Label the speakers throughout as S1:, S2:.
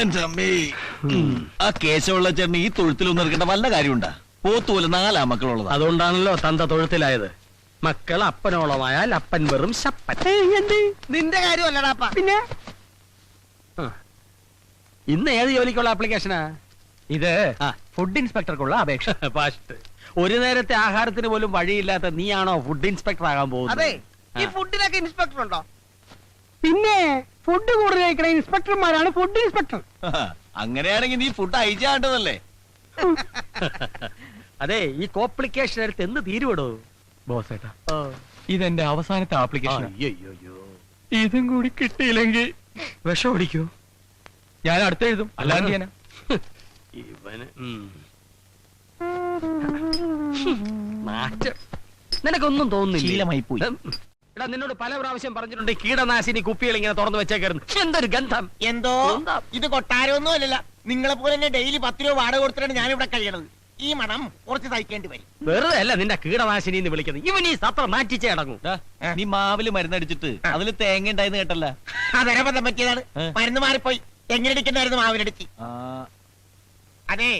S1: എന്റെ അമ്മേ, ആ കേശമുള്ള ചേട്ടന് ഈ തൊഴുത്തിലൊന്നും ഇറക്കേണ്ട വല്ല കാര്യമുണ്ടാ? പോത്തുപോലെ 4 മക്കളുള്ളത്.
S2: അതുകൊണ്ടാണല്ലോ തന്ത തൊഴുത്തിലായത്. മക്കൾ അപ്പനോളമായാൽ അപ്പൻ വെറും ശപ്പൻ.
S3: നിന്റെ കാര്യമല്ലടാപ്പ.
S2: പിന്നെ ഇന്ന് ഏത് ജോലിക്കുള്ള ആപ്ലിക്കേഷനാ ഇത്? ഫുഡ് ഇൻസ്പെക്ടർക്കുള്ള അപേക്ഷ. ഫാസ്റ്റ്. ഒരു നേരത്തെ ആഹാരത്തിന് പോലും വഴിയില്ലാത്ത നീയാണോ ഫുഡ് ഇൻസ്പെക്ടർ ആകാൻ പോകുന്നത്?
S3: അതെ, ഈ ഫുഡിനൊക്കെ ഇൻസ്പെക്ടർ ഉണ്ടോ?
S4: പിന്നെ ഫുഡ് കൂടുതൽ കഴിക്കണ ഇൻസ്പെക്ടർമാരാണ് ഫുഡ് ഇൻസ്പെക്ടർ.
S1: അങ്ങനെയാണെങ്കിൽ നീ ഫുഡ് അയച്ചാണ്ടതല്ലേ?
S2: അതെ, ഈ കോംപ്ലിക്കേഷൻ എടുത്ത് എന്ന് തീരുവിടോ ബോസ് ഏട്ടാ?
S5: ഇതെന്റെ അവസാനത്തെ ആപ്ലിക്കേഷൻ.
S2: അയ്യോ,
S5: ഇതും കൂടി കിട്ടിയില്ലെങ്കിൽ
S2: വിഷം ഓടിക്കൂ.
S5: ഞാൻ അടുത്ത് എഴുതും. അല്ലാതെ
S2: ഇവന് മാറ്റം നിനക്കൊന്നും തോന്നുന്നില്ല.
S1: ശീലമായി പോയി.
S2: എടാ, നിന്നോട് പല പ്രാവശ്യം പറഞ്ഞിട്ടുണ്ട് കീടനാശിനി കുപ്പികൾ ഇങ്ങനെ തുറന്നു വെച്ചേക്കായിരുന്നു. എന്തൊരു ഗന്ധം!
S3: എന്തോ ഇത് കൊട്ടാരമൊന്നും അല്ലല്ല. നിങ്ങളെ പോലെ തന്നെ ഡെയിലി 10 രൂപ വാടക കൊടുത്തിട്ടാണ് ഞാനിവിടെ കഴിയണത്. ഈ മണം കുറച്ച് സഹിക്കേണ്ടി വരും.
S2: വെറുതെ അല്ല നിന്റെ കീടനാശിനി എന്ന് വിളിക്കുന്നത്. ഇവൻ ഈ സത്രം മാറ്റിച്ചേ അടങ്ങും.
S1: നീ മാവില് മരുന്നടിച്ചിട്ട് അതില് തേങ്ങ ഉണ്ടായിന്ന് കേട്ടല്ല?
S3: അതരബദ്ധം പറ്റിയതാണ്. മരുന്ന് മാറിപ്പോയി. എങ്ങനെ അടിക്കണ്ടായിരുന്നു മാവിനടിച്ച്. അതെ,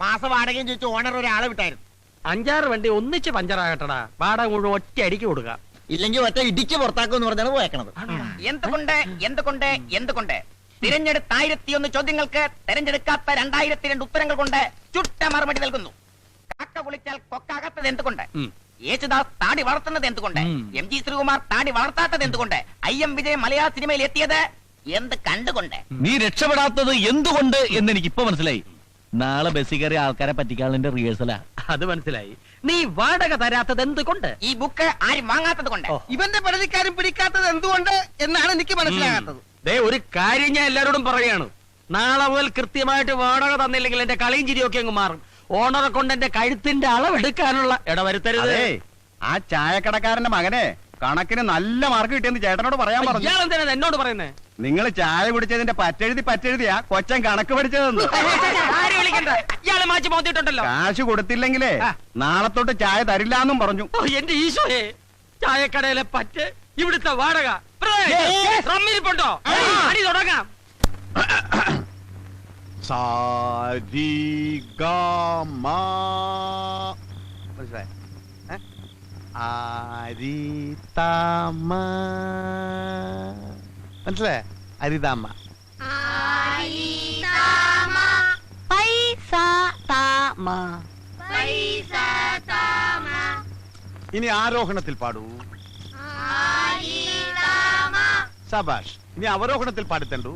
S3: മാസ വാടകയും ചോദിച്ചു ഓണർ ഒരാളെ വിട്ടായിരുന്നു.
S2: 5-6 വണ്ടി ഒന്നിച്ച് പഞ്ചറാകട്ടടാ. വാടക മുഴുവൻ ഒറ്റ അടിക്ക് കൊടുക്കുക.
S3: ഇല്ലെങ്കിൽ ഒറ്റ ഇടിച്ച് പുറത്താക്കുമെന്ന് പറഞ്ഞാണ് പോയേക്കണത്.
S6: എന്തുകൊണ്ട് തിരഞ്ഞെടുത്ത 1001 ചോദ്യങ്ങൾക്ക് തെരഞ്ഞെടുക്കാത്ത 2002 ഉത്തരങ്ങൾ കൊണ്ട് ചുട്ട മറുപടി നൽകുന്നു. കാക്ക കുളിച്ചാൽ കൊക്കാകാത്തത് എന്തുകൊണ്ട്? യേശുദാസ് താടി വളർത്തുന്നത് എന്തുകൊണ്ട്? MG ശ്രീകുമാർ താടി വളർത്താത്തത് എന്തുകൊണ്ട്? IM വിജയ് മലയാള സിനിമയിൽ എത്തിയത് എന്ത് കണ്ടുകൊണ്ട്?
S1: നീ രക്ഷപ്പെടാത്തത് എന്തുകൊണ്ട് എന്ന് എനിക്ക് ഇപ്പൊ മനസ്സിലായി. നാളെ ബസ്സിൽ കയറിയ ആൾക്കാരെ പറ്റിക്കാനുള്ള റിഹേഴ്സലാ.
S2: അത് മനസ്സിലായി. നീ വാടക തരാത്തത് എന്തുകൊണ്ട്?
S6: ഈ ബുക്ക് ആരും വാങ്ങാത്തത് കൊണ്ട്.
S3: ഇവന്റെ പരാതിക്കാരും പിടിക്കാത്തത് എന്തുകൊണ്ട് എന്നാണ് എനിക്ക് മനസ്സിലാകാത്തത്.
S2: ദേ, ഒരു കാര്യം ഞാൻ എല്ലാരോടും പറയാണ്. നാളെ മുതൽ കൃത്യമായിട്ട് വാടക തന്നില്ലെങ്കിൽ എന്റെ കളിയും ചിരിയൊക്കെ അങ്ങ് മാറും. ഓണറെ കൊണ്ട് എന്റെ കഴുത്തിന്റെ അളവെടുക്കാനുള്ള ഇടവരുത്തരുത്.
S5: ആ ചായക്കടക്കാരന്റെ മകനെ കണക്കിന് നല്ല മാർക്ക് കിട്ടിയെന്ന് ചേട്ടനോട് പറയാൻ പറഞ്ഞു.
S2: ഇയാളെന്തിനാ എന്നോട് പറയുന്നേ?
S5: നിങ്ങൾ ചായ കുടിച്ചതിന്റെ പറ്റെഴുതിയാ കൊച്ചൻ കണക്ക് പഠിച്ചതെന്ന്.
S2: ആരെ വിളിക്കണ്ട, ഇയാളെ മാറ്റി മോത്തിട്ടുണ്ടല്ലോ.
S5: കാശ് കൊടുത്തില്ലെങ്കിലേ നാളെ തൊട്ട് ചായ തരില്ലാന്നും പറഞ്ഞു.
S2: എന്റെ ഈശോയെ, ചായക്കടയിലെ പറ്റ്, ഇവിടുത്തെ വാടക റമ്മിരിപ്പുണ്ടോ? അടി തുടങ്ങാം.
S5: മനസ്സിലായ? അരിതാമ്മ. ഇനി ആരോഹണത്തിൽ പാടൂ. സബാഷ്. ഇനി അവരോഹണത്തിൽ പാടിത്തണ്ടു.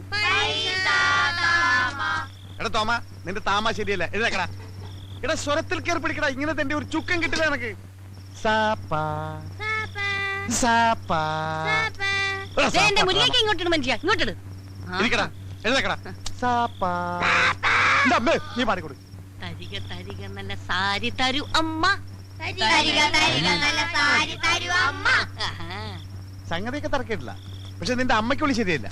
S5: എടാ തോമ, നിന്റെ താമ ശരിയല്ല. എഴുതക്കടാ. എടാ, സ്വരത്തിൽ കയറി പിടിക്കടാ. ഇങ്ങനെ തന്റെ ഒരു ചുക്കം കിട്ടില്ല എനക്ക്. നീ പാടിക്കൊടു.
S7: നല്ല സാരി തരൂ അമ്മ.
S5: സംഗതിയൊക്കെ തറക്കിട്ടില്ല. പക്ഷെ നിന്റെ അമ്മയ്ക്ക് വിളി ശരിയല്ല.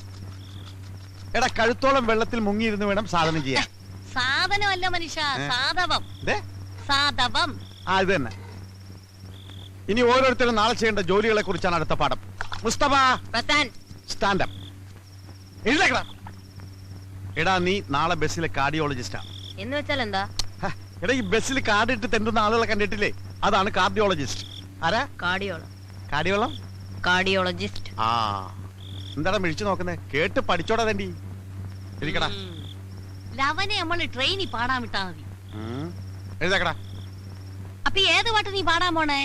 S5: എടാ, കഴുത്തോളം വെള്ളത്തിൽ മുങ്ങിയിരുന്ന് വേണം സാധനം ചെയ്യാൻ.
S7: സാധനമല്ല മനുഷ്യ, സാധവം. സാധവം.
S5: ആ, ഇത് തന്നെ. ഇനി ഓരോരുത്തരും നാളെ ചെയ്യേണ്ട ജോലികളെ കുറിച്ചാണ് അടുത്ത പാഠം. മുസ്തഫ, സ്റ്റാൻഡപ്പ്. എഴുതേക്കടാ. എടാ, നീ നാളെ ബസ്സിലെ കാർഡിയോളജിസ്റ്റാ.
S7: എന്ന് വെച്ചാൽ എന്താ?
S5: എടാ, ഈ ബസ്സിൽ കാർഡ് ഇട്ട് തെണ്ടുന്ന ആളുകളെ കണ്ടിട്ടില്ലേ? അതാണ് കാർഡിയോളജിസ്റ്റ്. ആരാ?
S7: കാർഡിയോളജിസ്റ്റ്.
S5: ആ, എന്താടാ മിഴിച്ചു നോക്കുന്നേ? കേട്ട് പഠിച്ചോടാ തണ്ടി. ഇരിക്കടാ.
S7: ലവനെ നമ്മൾ ട്രെയിനിൽ പാടാൻ വിട്ടാ മതി.
S5: എഴുതേക്കടാ.
S7: അപ്പൊ ഏത് പാട്ട് നീ പാടാൻ പോണേ?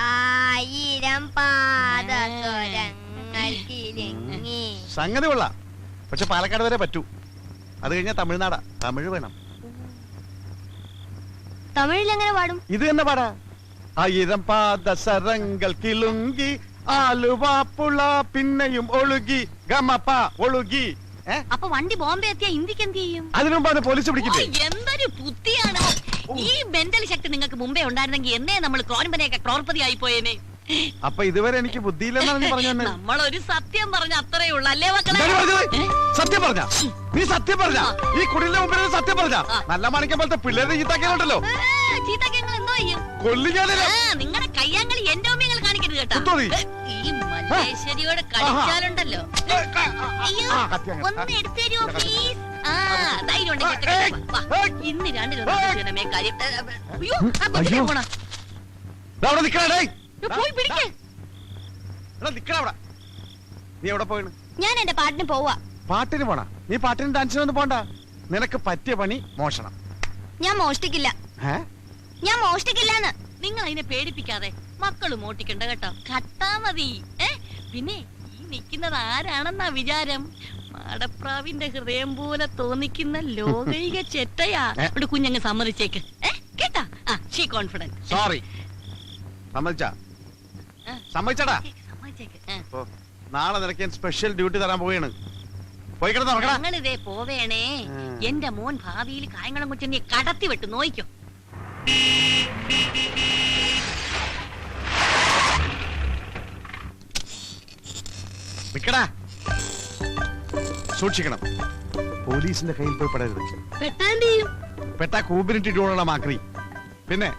S7: 1000 പാദസ്വരങ്ങൾ കിലുങ്ങി.
S5: സംഗതി കൊള്ളാം. പക്ഷെ പാലക്കാട് വരെ പറ്റൂ. അത് കഴിഞ്ഞാൽ തമിഴ്നാടാ. തമിഴ് വേണം.
S7: തമിഴിൽ എങ്ങനെ പാടും?
S5: ഇത് തന്നെ പാടാ. 1000 പാദസരങ്ങൾ കിലുങ്കി ആലുവാപ്പുള പിന്നെയും ഒഴുകി ഗമപ്പ ഒഴുകി.
S7: അപ്പൊ വണ്ടി ബോംബെ എത്തിയാ ഇന്ത്യക്ക് എന്ത് ചെയ്യും?
S5: അതിനു മുമ്പ് പോലീസ് പിടിക്കില്ലേ?
S7: എന്തൊരു ബുദ്ധിയാണ്! ഈ മെന്റൽ ശക്തി നിങ്ങൾക്ക് മുമ്പേ ഉണ്ടായിരുന്നെങ്കിൽ എന്നേ നമ്മൾ ക്രോൺപനെയൊക്കെ ക്രോർപതി ആയി പോയേനെ.
S5: അപ്പൊ ഇതുവരെ എനിക്ക് ബുദ്ധിയില്ലെന്നാണ് പറഞ്ഞു.
S7: നമ്മളൊരു സത്യം പറഞ്ഞ അത്രേ ഉള്ളൂ അല്ലേ മക്കളെ?
S5: സത്യം പറഞ്ഞ നീ സത്യം പറഞ്ഞ ഈ കുടിലിന്റെ മുമ്പിൽ സത്യം പറഞ്ഞ നല്ല മണിക്കാൻ പോലത്തെ പിള്ളേരുടെ ചീത്താക്കിയാലുണ്ടല്ലോ.
S7: ചീത്താക്കിയങ്ങൾ എന്തോ ചെയ്യും?
S5: കൊല്ലിക്കാനല്ല.
S7: നിങ്ങളുടെ കയ്യാങ്കളി എന്റെ ഓമ്യങ്ങൾ കാണിക്കരുത് കേട്ടോ. ഈ മല്ലേശ്വരിയോട് കളിച്ചാലുണ്ടല്ലോ. അയ്യോ
S5: ആ, കത്തി അങ്ങ്.
S7: ഒന്ന് എടുത്തു തരുമോ പ്ലീസ്? ആ ധൈര്യം ഉണ്ടെങ്കിൽ എടുത്ത് വാ. ഇന്ന് രണ്ടിലൊന്നും കാര്യം. അയ്യോ ആ കൊച്ചിനെ
S5: അയ്യോ.
S7: പോണോ?
S5: ദാ അവിടെ നിക്കടാ, ഡേയ്.
S7: പോയി പിടിക്കേ.
S5: എടാ, നിക്കടാ അവിടെ. നീ എവിടെ പോയിണ്?
S7: ഞാൻ എന്റെ പാട്ടിന് പോവാ.
S5: പാട്ടിന് പോണ? നീ പാട്ടിന് ഡാൻസിനൊന്നും പോണ്ട. നിനക്ക് പറ്റിയ പണി മോഷണം.
S7: ഞാൻ മോഷ്ടിക്കില്ല.
S5: ഏ?
S7: ഞാൻ മോഷ്ടിക്കില്ലാന്ന്. നിങ്ങൾ അതിനെ പേടിപ്പിക്കാതെ. മക്കള് മോട്ടിക്കണ്ട കേട്ടോ. കട്ടാ മതി. പിന്നെ ഈ നിക്കുന്നത് ആരാണെന്നാ വിചാരം? മാടപ്രാവിന്റെ ഹൃദയം പോലെ തോന്നിക്കുന്ന ലോകൈക ചെറ്റയാ. ഇവിടെ കുഞ്ഞങ്ങ് സമ്മതിച്ചേക്ക്. കേട്ടാ? She confident.
S5: സോറി. സമ്മതിച്ചാ? സമ്മതിച്ചടാ?
S7: സമ്മതിച്ചേക്ക്.
S5: ഓ, നാളെ നിനക്ക് ഞാൻ സ്പെഷ്യൽ ഡ്യൂട്ടി തരാൻ പോവുകയാണ്. പോയി കിടന്ന് നോക്കടാ.
S7: ഞങ്ങളിതേ പോവേണേ. എന്റെ മോൻ ഭാവിയിൽ കായംകുളം കൊച്ചിനെ കടത്തി വിട്ട് നോയിക്കോ.
S5: നിക്കടാ. സൂക്ഷിക്കണം. പോലീസിന്റെ കയ്യിൽ പോയി പെടരുത്. പെട്ടാ കൂമ്പിനിട്ടിട്ടുള്ള മാക്രി. പിന്നെ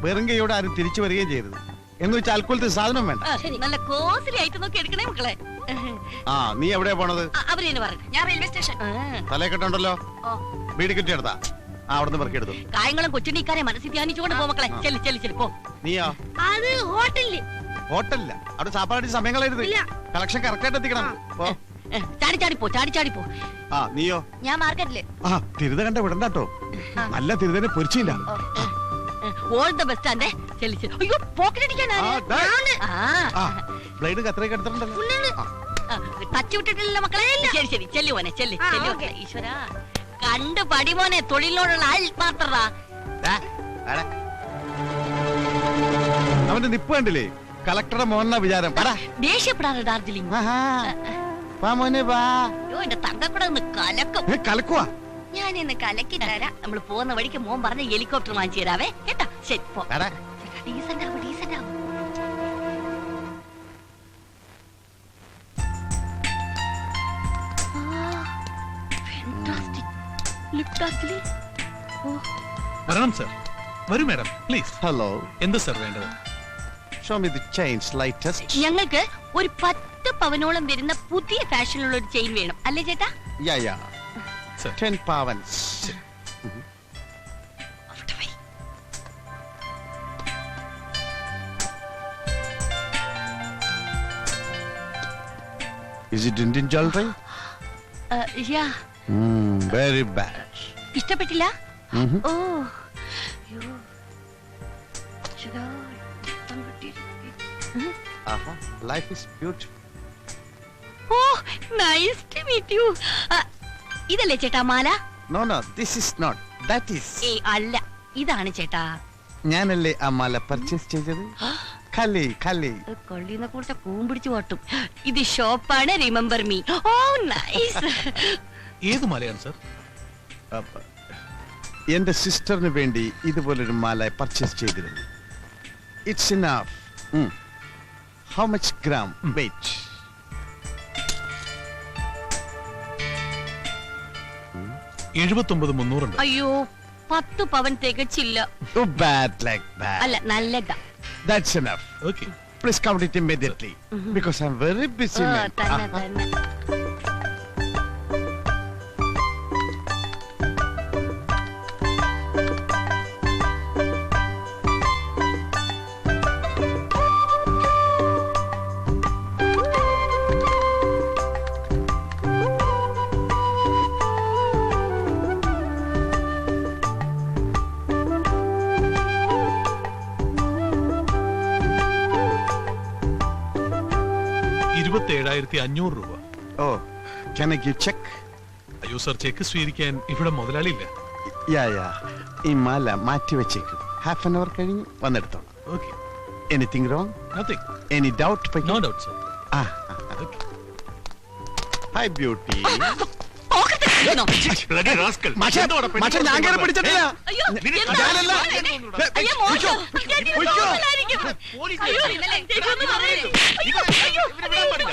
S5: വെറും കൈയോടെ ആരും തിരിച്ചു വരികയും ചെയ്യരുത്. എന്ന് വെച്ചാൽ അൽക്കുലത്തെ സാധനം വേണ്ട.
S7: നല്ല കോസ്റ്റ്ലി ആയിട്ട് നോക്കി എടുക്കണേ മക്കളെ.
S5: ആ, നീ എവിടെയാ പോണത്?
S7: അവരെന്നെ പറഞ്ഞു. ഞാൻ റെയിൽവേ സ്റ്റേഷൻ.
S5: തലക്കെട്ടുണ്ടല്ലോ. വീട് കിട്ടിയെടുത്താ. ആ, അവിടുന്ന് പെറുക്കിയെടുത്തു.
S7: കായംകുളം കൊച്ചിനിക്കാരെ മനസ്സിൽ ധ്യാനിച്ചുകൊണ്ട് പോ മക്കളെ. ചെല്ലി ചെല്ലി ചെല്ലി പോ.
S5: നീയോ?
S7: അത് ഹോട്ടലില്.
S5: ഹോട്ടലില്ല. അവിടെ സാപ്പാടി സമയം കളയരുത്. കളക്ഷൻ കറക്റ്റ് ആയിട്ട് എത്തിക്കണം. പോ.
S7: ചാടി ചാടിപ്പോ ചാടി ചാടിപ്പോ.
S5: ആ, നീയോ?
S7: ഞാൻ മാർക്കറ്റില്.
S5: ആ, തിരുത കണ്ട വിടണ്ടാട്ടോ. നല്ല തിരുതനെ പൊരിച്ചില്ല.
S7: ഓൾ ദ ബെസ്റ്റ് ആൻഡ് ചെല്ലി ചെല്ലി. അയ്യോ പോക്കറ്റ് അടിക്കാനാ.
S5: ബ്ലേഡ് കത്രയൊക്കെ എടുത്തിട്ടുണ്ടല്ലോ.
S7: ടച്ച് വിട്ടിട്ടില്ല മക്കളെ. ശരി ശരി ചെല്ലു മോനെ ചെല്ലി ചെല്ലു മക്കളെ. ഈശ്വര കണ്ടു പടിമോനെ. തൊഴിലിനോടുള്ള ആത്മാർത്ഥത.
S5: അവന്റെ നിപ്പ് കണ്ടില്ലേ? കളക്ടറുടെ മോഹന വിചാരം.
S7: ദേഷ്യപ്പെടാതെ ഡാർജിലിംഗ്. അയ്യോ എന്റെ തങ്കക്കൂടെ ഒന്ന് കലക്കും.
S5: കലക്കുവാ.
S7: ഞാൻ ഇന്ന് കലക്കി തരാം. നമ്മൾ പോകുന്ന വഴിക്ക് മോൻ പറഞ്ഞ ഹെലികോപ്റ്റർ വാങ്ങിച്ചു തരാവേ. കേട്ടാ? ശരി പോ. ഡീസന്റ് ആവും ഡീസന്റ് ആവും.
S8: വരണം സർ. വരൂ മാഡം പ്ലീസ്.
S5: ഹലോ.
S8: എന്ത് സർ വേണ്ടത്?
S5: Show me the chains latest.
S7: ഞങ്ങൾക്ക് ഒരു 10 പവനോളം വരുന്ന പുതിയ ഫാഷനിലുള്ള ഒരു ചെയിൻ വേണം. അല്ലേ ചേട്ടാ?
S5: Yeah yeah.
S8: Sir.
S5: 10 pavans. Is it Indian jewelry?
S7: Yeah.
S5: Very bad.
S7: ഇഷ്ടപ്പെട്ടില്ല?
S5: Mhm.
S7: Oh
S5: Life is beautiful.
S7: Oh nice to meet you. ഇതല്ലേ ചേട്ടാ മാല?
S5: No, no, this is not. That is.
S7: അല്ല, ഇതാണ് ചേട്ടാ.
S5: ഞാനല്ലേ ആ മാല പർച്ചേസ് ചെയ്തത്. കലി കലി.
S7: കൊള്ളിന്ന് കൂട്ട കൂമ്പിടിച്ചു പോട്ടും. ഇത് ഷോപ്പാണ്. Remember me. Oh nice.
S8: ഏത് മലയാണ് സർ?
S5: എന്റെ സിസ്റ്ററിന് വേണ്ടി ഇതുപോലൊരു മാല പർച്ചേസ് ചെയ്തിരുന്നു. It's enough. How much gram weight?
S8: 79,300 ഉണ്ട്.
S7: അയ്യോ 10 പവൻ തികച്ചില്ല.
S5: Too bad like that.
S7: അല്ല നല്ലതാ.
S5: That's enough.
S8: Okay.
S5: Please count it immediately. Because I'm very busy, man.
S7: തന്നെ തന്നെ.
S8: $27,500.
S5: Oh, can I give check?
S8: അയ്യോ സർ, ചെക്ക് സ്വീകരിക്കാൻ ഇവിടെ മുതലാളിയില്ല.
S5: Yeah, yeah. ഈ മാല മാറ്റി വെച്ചേക്കും. ഹാഫ് ആൻ അവർ കഴിഞ്ഞ് വന്നെടുത്തോളാം.
S8: Okay.
S5: Anything wrong?
S8: Nothing.
S5: Any doubt?
S8: No doubt sir. Okay.
S5: Hi beauty.
S7: Pocket ഇരിക്കണോ?
S5: ഞാൻ കയറി പിടിച്ചിട്ടില്ല.
S7: അയ്യോ
S5: ഞാനല്ല.
S7: അയ്യോ മോശം. മോശമായിരിക്കും. അയ്യോ ഇന്നലെ ചേച്ചി ഒന്ന് പറയല്ലേ. അയ്യോ അയ്യോ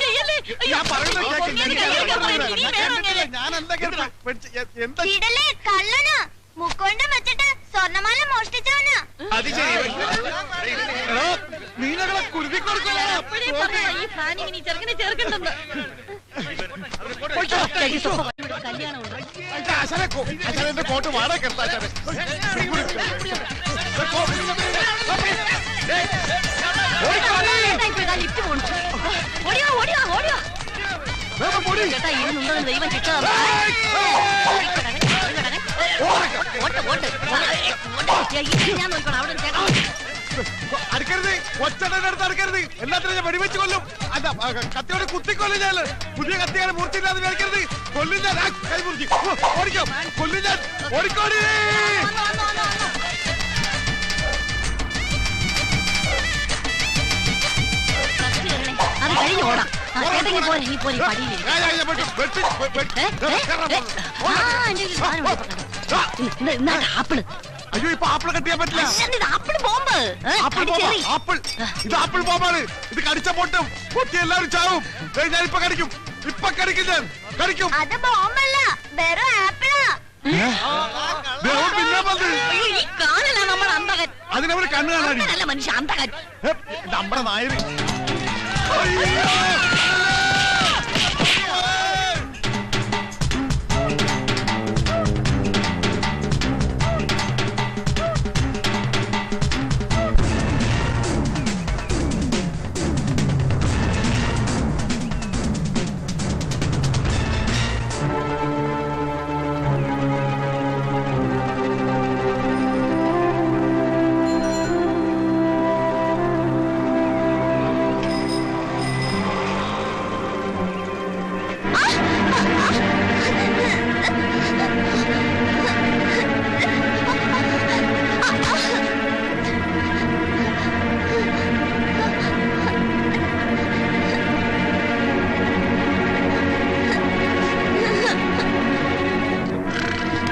S7: ചെയ്യല്ലേ.
S5: ഞാൻ പറയുന്നത് കേൾക്ക്.
S7: ഞാനെന്താ
S5: എന്താ
S9: ഇടലേ കള്ളനാ മുക്കൊണ്ട് വെച്ചിട്ട് സ്വർണ്ണമാല മോഷ്ടിച്ചവനാ.
S5: നീനകളെ കുരുതി കൊടുക്കണോ?
S7: ഈ ഫാനിങ് നീ ചെറുക്കനെ ചേർക്കണ്ടെന്ന്. കല്യാണമുണ്ട്.
S5: എന്റെ കോട്ട് വാടക
S7: ചേട്ടാ, ലിഫ്റ്റ് പോണു. ഓടിയോ ഓടിയോ ഓടിയോ ചേട്ടാ, ഇരുന്നുണ്ടോ ദൈവം ശിക്ഷ തന്നു. ഞാൻ നോക്കണം അവിടെ ഒരു ചേട്ടാ.
S5: അടുക്കരുത്, ഒച്ചടടുത്ത് അടുക്കരുത്. എല്ലാത്തിനും ഞാൻ വെടിവെച്ച് കൊല്ലും. അല്ല, കത്തിയോടെ കുത്തിക്കൊല്ലും ഞാൻ. പുതിയ കത്തിയാണ് മൂർത്തിയില്ലാതെ മേടിക്കരുത്. കൊല്ലും ഞാൻ. കൈ മുറിച്ച് ഓടിക്കോ, കൊല്ലും ഞാൻ. ഓടിക്കോടി.
S7: അത് കഴിഞ്ഞ് ഓടാം. ചേട്ടെങ്കിൽ പോലെ നീ പോലെ പടിയില്ലേ. ആപ്പിള്.
S5: അയ്യോ, ഇപ്പൊ ആപ്പിൾ കട്ടിയാൻ പറ്റില്ല.
S7: Apple bomb.
S5: ആപ്പിൾ, ഇത് ആപ്പിൾ ബോംബാണ്. ഇത് കടിച്ച പൊട്ടും, പൊട്ടി എല്ലാവരും ചാവും. ഞാൻ ഇപ്പൊ കടിക്കും, ഇപ്പൊ കടിക്കും, ഞാൻ കടിക്കും.
S9: അത് ബോംബല്ല, വെറും ആപ്പിളാ.
S5: പിന്നെ വന്ന്
S7: ഈ കാണല നമ്മുടെ അന്തകൻ.
S5: അതിനവര് കണ്ണു കാണാടി.
S7: നല്ല മനുഷ്യ അന്തകൻ.
S5: നമ്മുടെ നായര്.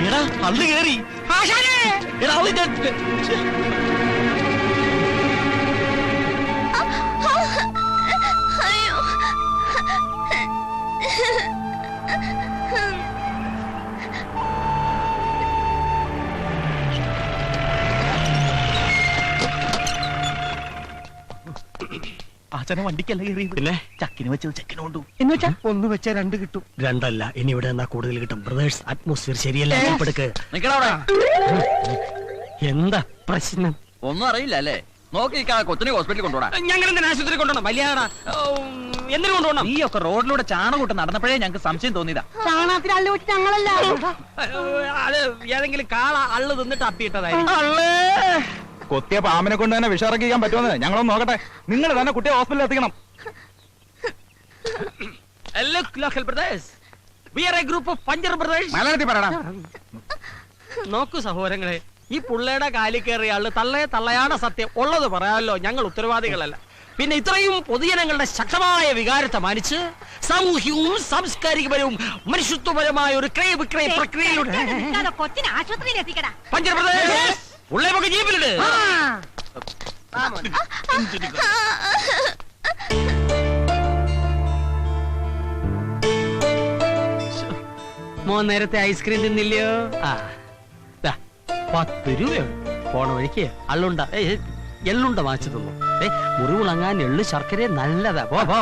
S1: എടാ, അള്ളു കേറി. എടാ, അതിന്റെ
S9: അയ്യോ.
S1: ആച്ചനെ വണ്ടിക്കല്ല കയറി. പിന്നെ ചക്കിന് വെച്ചത് ചെക്കിന് കൊണ്ടു.
S4: എന്ന് വെച്ചാ ഒന്ന് വെച്ചാ രണ്ട് കിട്ടും.
S2: രണ്ടല്ല, ഇനി ഇവിടെ എന്നാ കൂടുതൽ കിട്ടും. ബ്രദേഴ്സ്, അറ്റ്മോസ്ഫിയർ ശരിയല്ല. എന്താ പ്രശ്നം?
S1: ഒന്നും അറിയില്ല അല്ലേ? നോക്കി കൊച്ചിനെ ഹോസ്പിറ്റലിൽ കൊണ്ടുപോടാ.
S2: ഞങ്ങൾ എന്തിനാ ആശുപത്രി കൊണ്ടുപോകണം? വലിയാടാ, എന്തിനു കൊണ്ടുപോകണം?
S1: നീ ഒക്കെ റോഡിലൂടെ ചാണകൂട്ട് നടന്നപ്പോഴേ ഞങ്ങൾക്ക് സംശയം തോന്നിയതാ.
S4: ചാണകത്തിൽ അള്ളു വെച്ച് ഞങ്ങളല്ല.
S2: അത് ഏതെങ്കിലും കാള അള്ളു തിന്നിട്ട് അപ്പിയിട്ടതായിരിക്കും.
S8: കൊത്തിയ പാമ്പിനെ കൊണ്ട് തന്നെ വിഷറക്കിക്കാൻ പറ്റുമെന്ന് ഞങ്ങളൊന്ന് നോക്കട്ടെ. നിങ്ങൾ തന്നെ കുട്ടിയെ ഹോസ്പിറ്റലിൽ എത്തിക്കണം. മലയാളത്തിൽ പറയണം.
S2: നോക്കൂ സഹോദരങ്ങളെ, ഈ പുള്ളയുടെ കാലിൽ കയറിയ ആള് തള്ളയാണ് സത്യം. ഉള്ളത് പറയാമല്ലോ, ഞങ്ങൾ ഉത്തരവാദികളല്ല. പിന്നെ ഇത്രയും പൊതുജനങ്ങളുടെ ശക്തമായ വികാരത്തെ മാനിച്ച് സാമൂഹ്യവും സാംസ്കാരികപരവും മനുഷ്യത്വപരമായ ഒരു ക്രയ വിക്രയ പ്രക്രിയയിലൂടെ
S7: കൊച്ചിനെ ആശുപത്രിയിൽ എത്തിക്കടാ.
S2: പഞ്ചർപ്രദേശ് ഉള്ളേ നമുക്ക് ജീപ്പിലുണ്ട്. മോൻ നേരത്തെ ഐസ്ക്രീം തിന്നില്ലയോ? 10 രൂപയുണ്ട്. പോണ വഴിക്ക് അള്ളുണ്ട എള്ളുണ്ട വാങ്ങിച്ചു തന്നു. മുറിവുണങ്ങാൻ എള്ളു ശർക്കര നല്ലതാ. പോ.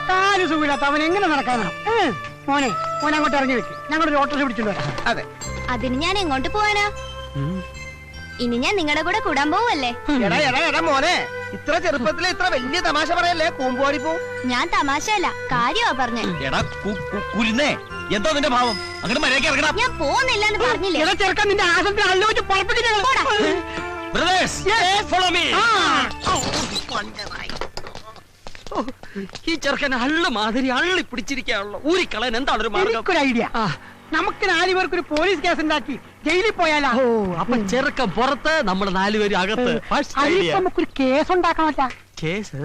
S4: കാല് സുഖമില്ലാത്ത അവൻ എങ്ങനെ നടക്കാനാ? മോനെ അങ്ങോട്ട് ഇറങ്ങി വെക്ക്. ഞങ്ങളൊരു ഓട്ടോറിക്ഷ പിടിച്ചിട്ട് വരാം.
S2: അതെ,
S9: അതിന് ഞാൻ എങ്ങോട്ട് പോവാനാ? ഇനി ഞാൻ നിങ്ങളുടെ കൂടെ കൂടാൻ പോവല്ലേ?
S3: എടാ മോനെ, ഇത്ര ചെറുപ്പത്തിലെ ഇത്ര വലിയ തമാശ പറയല്ലേ. കൂമ്പോടി പോ.
S9: ഞാൻ തമാശയല്ല, കാര്യമാ പറഞ്ഞേ.
S1: എടാ കുരുന്നേ, എന്താ നിന്റെ ഭാവം? അങ്ങനെ മര്യാദയ്ക്ക് ഇറങ്ങണം.
S9: ഞാൻ പോകുന്നില്ലെന്ന് പറഞ്ഞില്ലേ?
S4: ഇള ചെറുക്കൻ നിന്റെ ആശുപത്രി അള്ളു വെച്ച് പുറപ്പിച്ച്
S2: ഈ ചെറുക്കൻ അള്ളു മാതിരി അള്ളി പിടിച്ചിരിക്കാണല്ലോ. ഊരിക്കളയാൻ എന്താണ് ഒരു മാർഗം?
S4: ഒരു ഐഡിയ. നമുക്ക് 4 പേർക്ക് ഒരു പോലീസ് കേസ് ഉണ്ടാക്കി ജയിലിൽ പോയാലോ?
S2: അപ്പൊ ചെറുക്കൻ പുറത്ത്, നമ്മൾ 4 പേര് അകത്ത്.
S4: നമുക്കൊരു കേസ് ഉണ്ടാക്കാമല്ല.
S2: കേസ്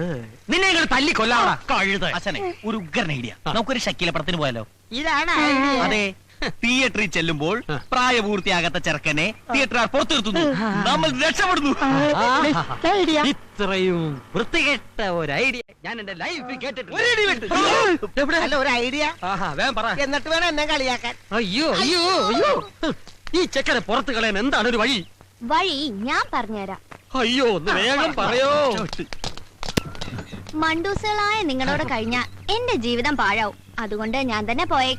S2: നിന്നെ ഇങ്ങനെ തല്ലി കൊല്ലാടാ കഴുത.
S1: അച്ഛനെ ഒരു ഉഗ്രൻ ഐഡിയ. നമുക്കൊരു ഷക്കീല പടത്തിന് പോയാലോ?
S4: ഇതാണ്
S1: അതെ, തിയേറ്ററിൽ ചെല്ലുമ്പോൾ പ്രായപൂർത്തിയാകാത്ത ചെറുക്കനെ തിയേറ്റർ പുറത്തു നിർത്തുന്നു, നമ്മൾ രക്ഷപ്പെടുന്നു.
S2: ഇത്രയും വൃത്തികെട്ട ഒരു ഐഡിയ ഞാൻ എന്റെ ലൈഫിൽ കേട്ടിട്ടുണ്ട്.
S3: അല്ല, ഒരു ഐഡിയ
S2: വേഗം പറ.
S3: എന്നിട്ട് വേണം എന്നെ കളിയാക്കാൻ.
S2: അയ്യോ ഈ ചെക്കനെ പുറത്ത് കളയാൻ എന്താണ് ഒരു വഴി?
S9: വഴി ഞാൻ പറഞ്ഞുതരാം.
S2: അയ്യോ, ഒന്ന് വേഗം പറയോ.
S9: മണ്ടൂസുകളായ നിങ്ങളോട് കഴിഞ്ഞാൽ എന്റെ ജീവിതം പാഴാവും. അതുകൊണ്ട് ഞാൻ തന്നെ പോയേക്കാം.